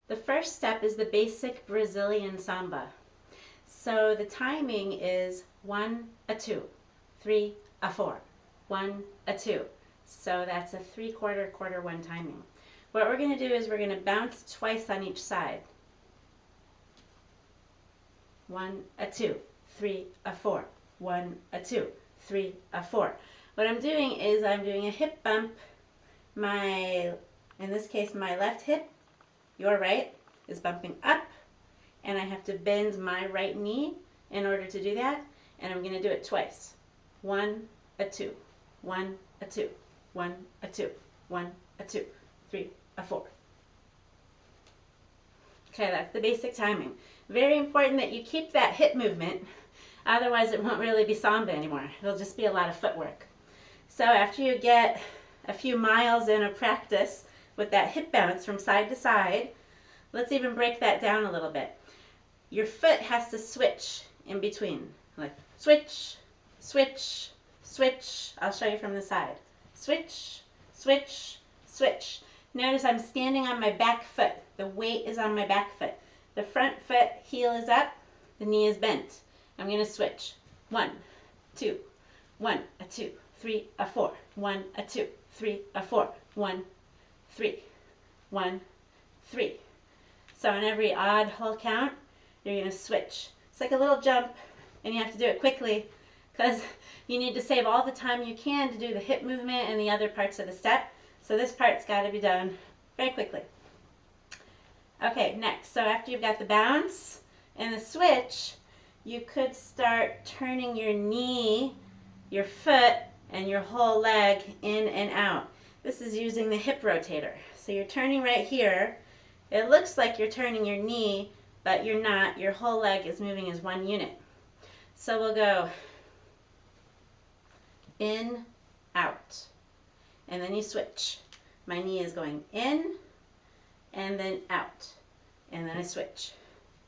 The first step is the basic Brazilian samba. So the timing is 1, a 2, 3, a 4, 1, a 2. So that's a 3/4, quarter 1 timing. What we're going to do is we're going to bounce twice on each side. 1, a 2, 3, a 4, 1, a 2, 3, a 4. What I'm doing is I'm doing a hip bump. In this case, my left hip, your right, is bumping up, and I have to bend my right knee in order to do that, and I'm going to do it twice. 1, a 2, 1, a 2, 1, a 2, 1, a 2, 3, a 4. Okay, that's the basic timing. Very important that you keep that hip movement, otherwise it won't really be samba anymore. It'll just be a lot of footwork. So after you get a few miles in of practice with that hip bounce from side to side, let's even break that down a little bit. Your foot has to switch in between, like switch, switch, switch. I'll show you from the side. Switch, switch, switch. Notice I'm standing on my back foot. The weight is on my back foot. The front foot heel is up, the knee is bent. I'm going to switch. 1, 2, 1, a 2, 3, a 4, 1, a 2, 3, a 4, 1, 3, 1, 3. So on every odd whole count, you're going to switch. It's like a little jump, and you have to do it quickly because you need to save all the time you can to do the hip movement and the other parts of the step. So this part's got to be done very quickly. Okay, next. So after you've got the bounce and the switch, you could start turning your knee, your foot, and your whole leg in and out. This is using the hip rotator. So you're turning right here. It looks like you're turning your knee, but you're not. Your whole leg is moving as one unit. So we'll go in, out, and then you switch. My knee is going in and then out, and then I switch.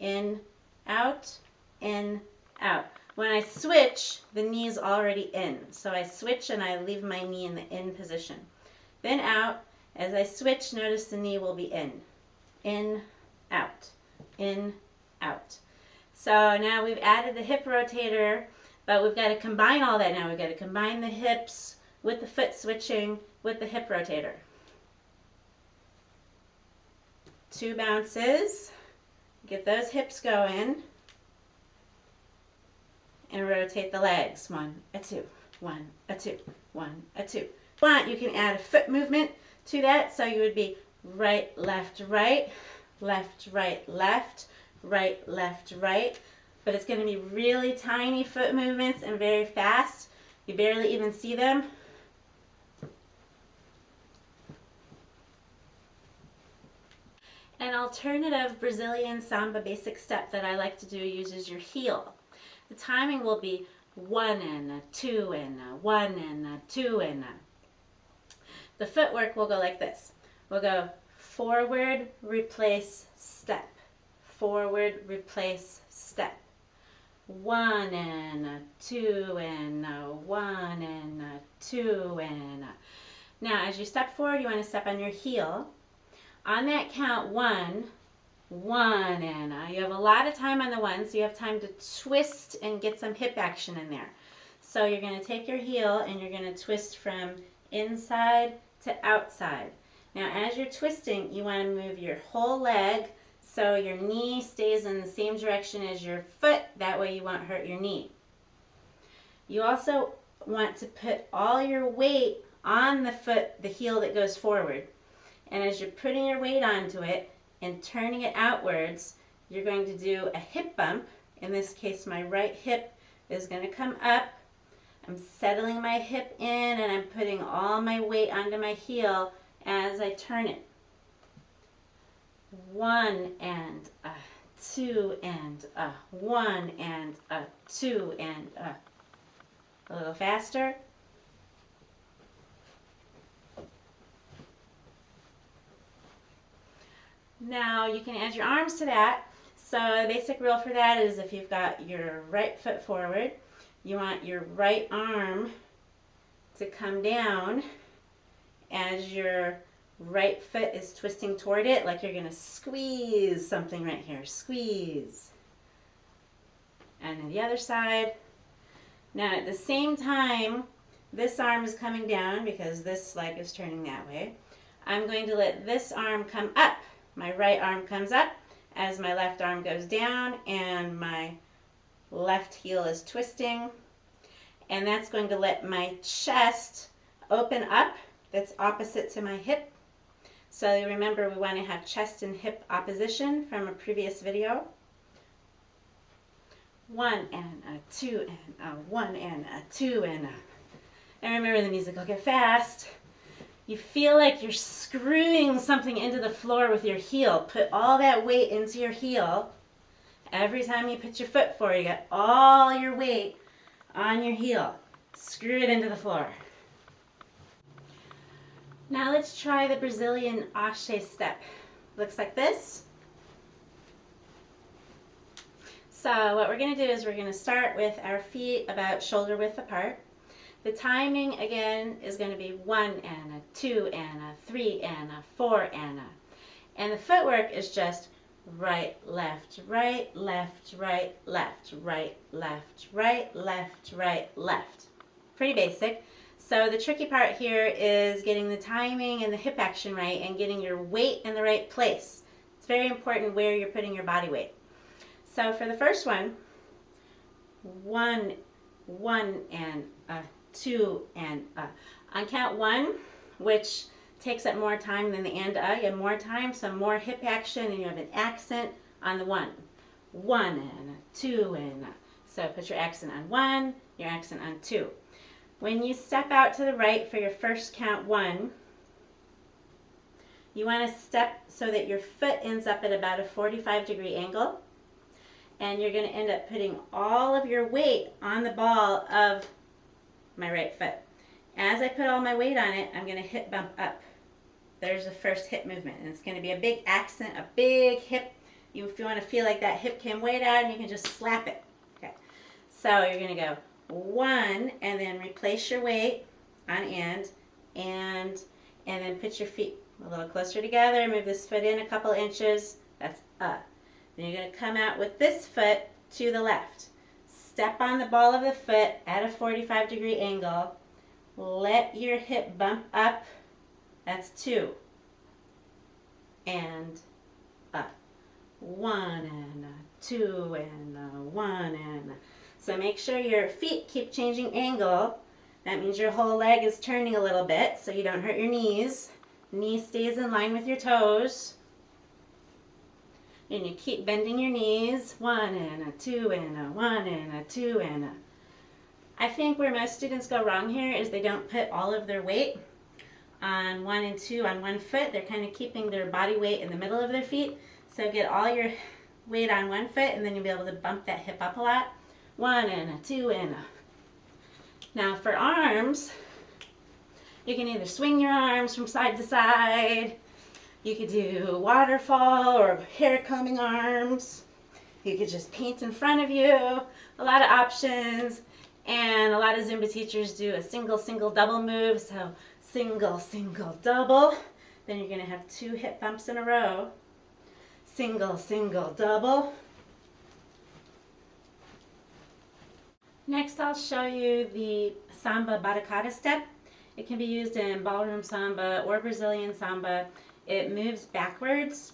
In, out, in, out. When I switch, the knee is already in. So I switch and I leave my knee in the in position. Then out. As I switch, notice the knee will be in. In, out, in, out. So now we've added the hip rotator, but we've got to combine all that now. We've got to combine the hips with the foot switching with the hip rotator. 2 bounces. Get those hips going. And rotate the legs. 1, a 2, 1, a 2, 1, a 2. If you want, you can add a foot movement to that. So you would be right, left, right, left, right, left, right, left, right. But it's going to be really tiny foot movements and very fast. You barely even see them. An alternative Brazilian samba basic step that I like to do uses your heel. The timing will be 1 and a 2 and a 1 and a 2 and a. The footwork will go like this. We'll go forward, replace, step. Forward, replace, step. 1 and a 2 and a 1 and a 2 and a. Now as you step forward, you want to step on your heel. On that count, 1, 1 and a. You have a lot of time on the 1, so you have time to twist and get some hip action in there. So you're going to take your heel and you're going to twist from inside to outside. Now as you're twisting, you want to move your whole leg so your knee stays in the same direction as your foot. That way you won't hurt your knee. You also want to put all your weight on the foot, the heel that goes forward. And as you're putting your weight onto it and turning it outwards, you're going to do a hip bump. In this case, my right hip is going to come up. I'm settling my hip in and I'm putting all my weight onto my heel as I turn it. 1 and a, 2 and a, 1 and a, 2 and a. A little faster. Now you can add your arms to that. So the basic rule for that is if you've got your right foot forward, you want your right arm to come down as you're right foot is twisting toward it, like you're going to squeeze something right here. Squeeze. And then the other side. Now at the same time, this arm is coming down because this leg is turning that way. I'm going to let this arm come up. My right arm comes up as my left arm goes down and my left heel is twisting. And that's going to let my chest open up. That's opposite to my hip. So you remember we want to have chest and hip opposition from a previous video. 1 and a 2 and a 1 and a 2 and a. And remember, the music will get fast. You feel like you're screwing something into the floor with your heel. Put all that weight into your heel. Every time you put your foot forward, you got all your weight on your heel. Screw it into the floor. Now let's try the Brazilian Ashe step. Looks like this. So what we're going to do is we're going to start with our feet about shoulder width apart. The timing again is going to be 1 and a 2 and a 3 and a 4 and a. And the footwork is just right, left, right, left, right, left, right, left, right, left, right, left. Pretty basic. So the tricky part here is getting the timing and the hip action right and getting your weight in the right place. It's very important where you're putting your body weight. So for the first one, 1 and a 2 and a. On count 1, which takes up more time than the and a, you have more time, so more hip action, and you have an accent on the 1. 1 and a 2 and a. So put your accent on 1, your accent on 2. When you step out to the right for your first count 1, you want to step so that your foot ends up at about a 45-degree angle, and you're going to end up putting all of your weight on the ball of my right foot. As I put all my weight on it, I'm going to hip bump up. There's the first hip movement, and it's going to be a big accent, a big hip. If you want to feel like that hip came way down, you can just slap it. Okay. So you're going to go 1, and then replace your weight on and then put your feet a little closer together. Move this foot in a couple inches. That's up. Then you're going to come out with this foot to the left. Step on the ball of the foot at a 45-degree angle. Let your hip bump up. That's 2. And up. 1 and a 2 and a 1 and a. So make sure your feet keep changing angle. That means your whole leg is turning a little bit so you don't hurt your knees. Knee stays in line with your toes. And you keep bending your knees. 1 and a 2 and a 1 and a 2 and a. I think where most students go wrong here is they don't put all of their weight on 1 and 2 on one foot. They're kind of keeping their body weight in the middle of their feet. So get all your weight on one foot, and then you'll be able to bump that hip up a lot. 1 and a 2 and a. Now for arms, you can either swing your arms from side to side. You could do waterfall or hair combing arms. You could just paint in front of you. A lot of options. And a lot of Zumba teachers do a single, double move. So single, double. Then you're going to have 2 hip bumps in a row. Single, double. Next, I'll show you the Samba Batucada step. It can be used in ballroom samba or Brazilian samba. It moves backwards.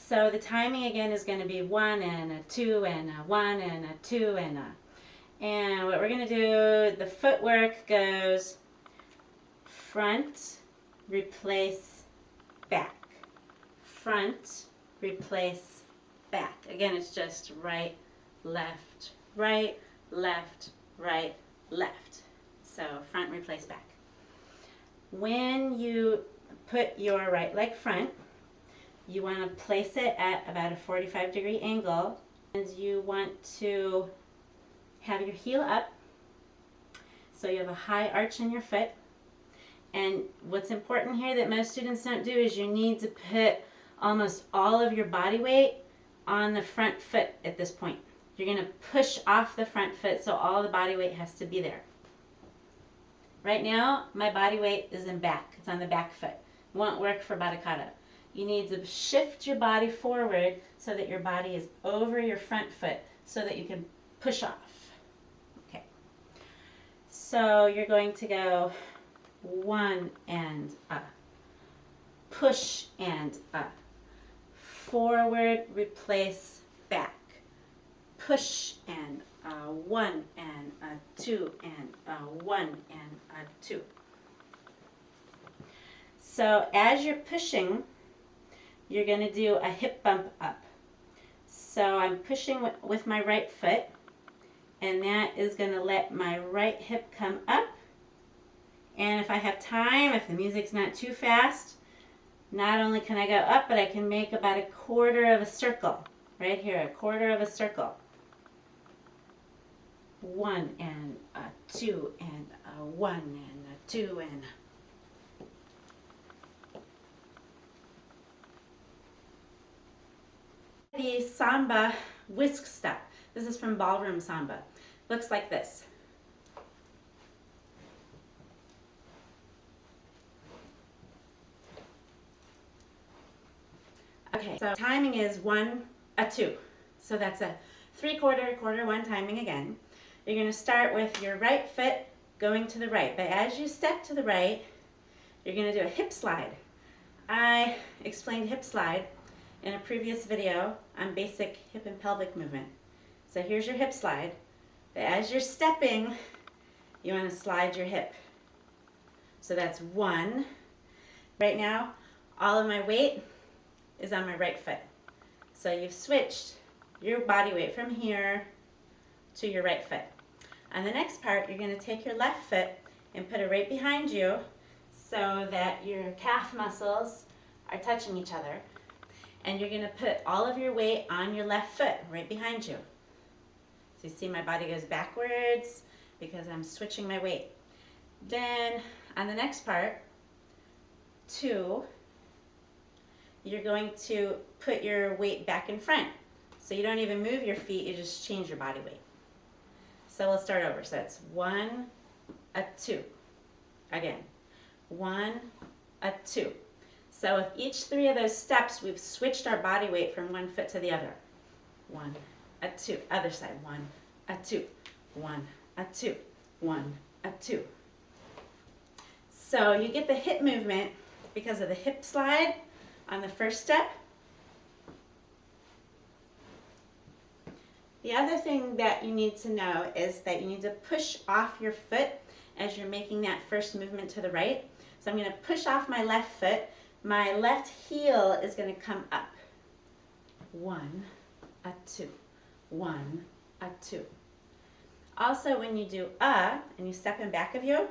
So the timing again is going to be 1 and a 2 and a 1 and a 2 and a. And what we're going to do, the footwork goes front, replace, back. Front, replace, back. Again, it's just right, left, right, left, right, left. So front, replace, back. When you put your right leg front, you want to place it at about a 45-degree angle, and you want to have your heel up so you have a high arch in your foot. And what's important here that most students don't do is you need to put almost all of your body weight on the front foot at this point. You're going to push off the front foot so all the body weight has to be there. Right now, my body weight is in back. It's on the back foot. won't work for Batucada. You need to shift your body forward so that your body is over your front foot so that you can push off. Okay. So you're going to go 1 and up, push and up, forward, replace, back, push and 1 and 2 and 1 and 2. So as you're pushing, you're going to do a hip bump up. So I'm pushing with my right foot, and that is going to let my right hip come up. And if I have time, if the music's not too fast, not only can I go up, but I can make about a quarter of a circle. Right here, a quarter of a circle. 1 and 2 and 1 and 2 and... The samba whisk step. This is from ballroom samba. Looks like this. Okay, so timing is 1, 2. So that's a 3/4, quarter 1 timing again. You're going to start with your right foot going to the right. But as you step to the right, you're going to do a hip slide. I explained hip slide in a previous video on basic hip and pelvic movement. So here's your hip slide. But as you're stepping, you want to slide your hip. So that's 1. Right now, all of my weight is on my right foot. So you've switched your body weight from here to your right foot. On the next part, you're going to take your left foot and put it right behind you so that your calf muscles are touching each other. And you're going to put all of your weight on your left foot right behind you. So you see my body goes backwards because I'm switching my weight. Then on the next part, 2, you're going to put your weight back in front. So you don't even move your feet, you just change your body weight. So we'll start over. So that's 1, 2. Again, 1, 2. So with each 3 of those steps, we've switched our body weight from one foot to the other. 1, 2. Other side. 1, 2. 1, 2. 1, 2. So you get the hip movement because of the hip slide on the first step. The other thing that you need to know is that you need to push off your foot as you're making that first movement to the right. So I'm going to push off my left foot. My left heel is going to come up. 1, 2. 1, 2. Also, when you do and you step in back of you,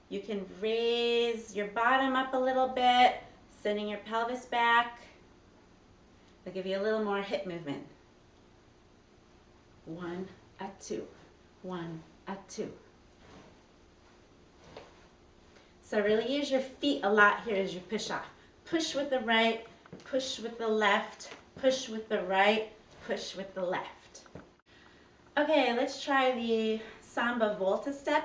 you can raise your bottom up a little bit, sending your pelvis back. It'll give you a little more hip movement. 1, 2. 1, 2. So really use your feet a lot here as you push off. Push with the right, push with the left, push with the right, push with the left. Okay, let's try the samba volta step,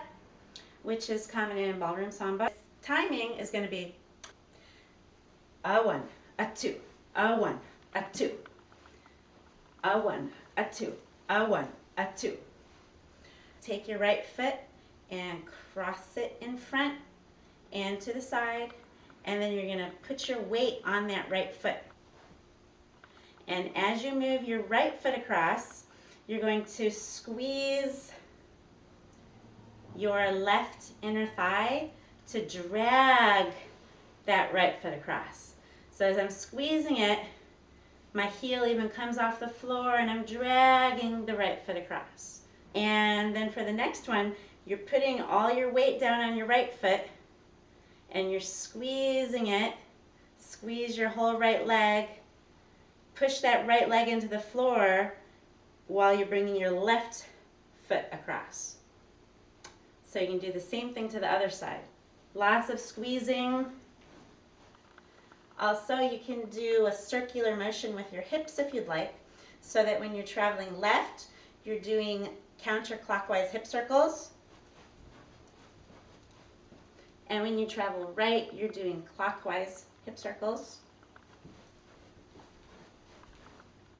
which is common in ballroom samba. Timing is going to be 1, 2, 1, 2, 1, 2, 1, 2. Take your right foot and cross it in front and to the side, and then you're going to put your weight on that right foot. And as you move your right foot across, you're going to squeeze your left inner thigh to drag that right foot across. So as I'm squeezing it, my heel even comes off the floor and I'm dragging the right foot across. And then for the next one, you're putting all your weight down on your right foot and you're squeezing it. Squeeze your whole right leg. Push that right leg into the floor while you're bringing your left foot across. So you can do the same thing to the other side. Lots of squeezing. Also, you can do a circular motion with your hips if you'd like, so that when you're traveling left, you're doing counterclockwise hip circles. And when you travel right, you're doing clockwise hip circles.